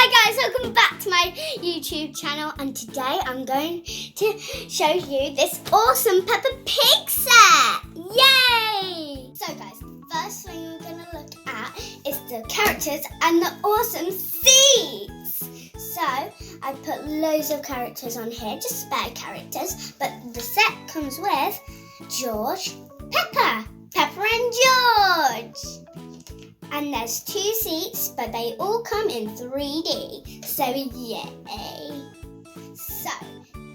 Hi guys, welcome back to my YouTube channel, and today I'm going to show you this awesome Peppapig set. Yay! So guys, the first thing we're going to look at is the characters and the awesome seats. So I put loads of characters on here, just spare characters, but the set comes with George, Peppa and George. And there's 2 seats, but they all come in 3D. So yay! So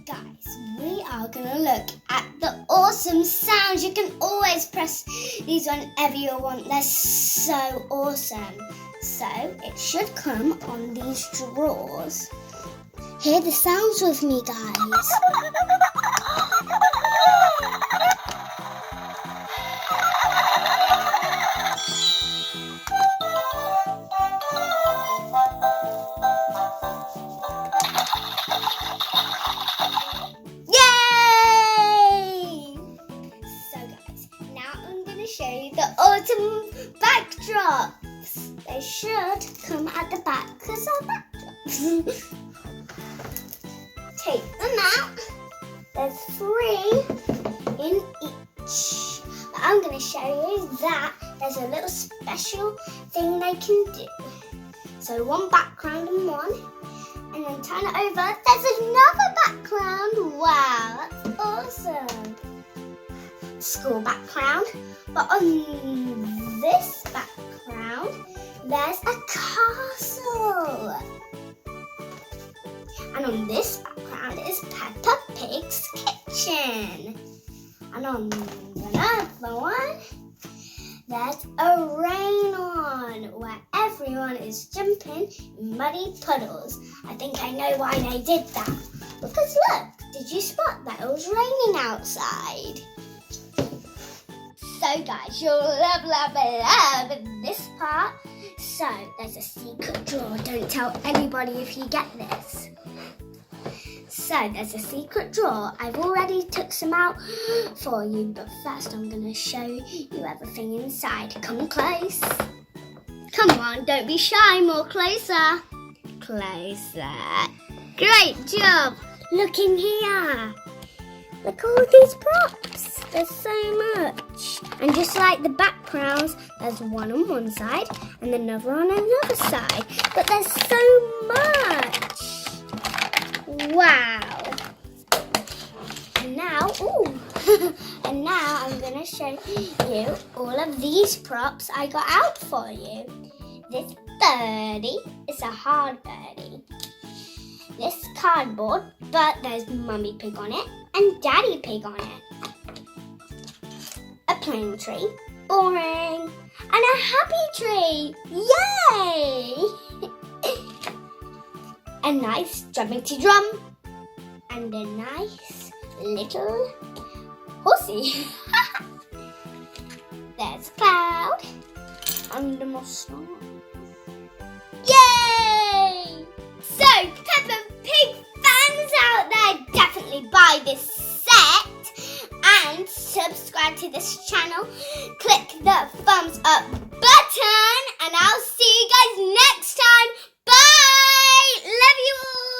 guys, we are gonna look at the awesome sounds. You can always press these whenever you want. They're so awesome. So it should come on these drawers. Hear the sounds with me, guys. Show you the autumn backdrops. They should come at the back because they're backdrops. Take them out. There's 3 in each. But I'm going to show you that there's a little special thing they can do. So one background and one, and then turn it over. There's another background. Wow, that's awesome. School background, but on this background there's a castle, and on this background is Peppapig's kitchen, and on another one there's a rain on where everyone is jumping in muddy puddles. I think I know why they did that, because look, did you spot that it was raining outside? So guys, you'll love this part. So there's a secret drawer. Don't tell anybody if you get this. So there's a secret drawer. I've already took some out for you, but first I'm going to show you everything inside. Come close. Come on, don't be shy. More closer. Closer. Great job. Look in here. Look at all these props. There's so much. And just like the backgrounds, there's one on one side and another on another side. But there's so much. Wow. And now, and now I'm going to show you all of these props I got out for you. This birdie is a hard birdie. This cardboard, but there's Mummy Pig on it and Daddy Pig on it. A plane tree, boring, and a happy tree, yay! A nice drummity drum, and a nice little horsey. There's a cloud, and a star. Yay! So, Peppapig fans out there, definitely buy this set. And subscribe to this channel. Click the thumbs up button. And I'll see you guys next time. Bye! Love you all.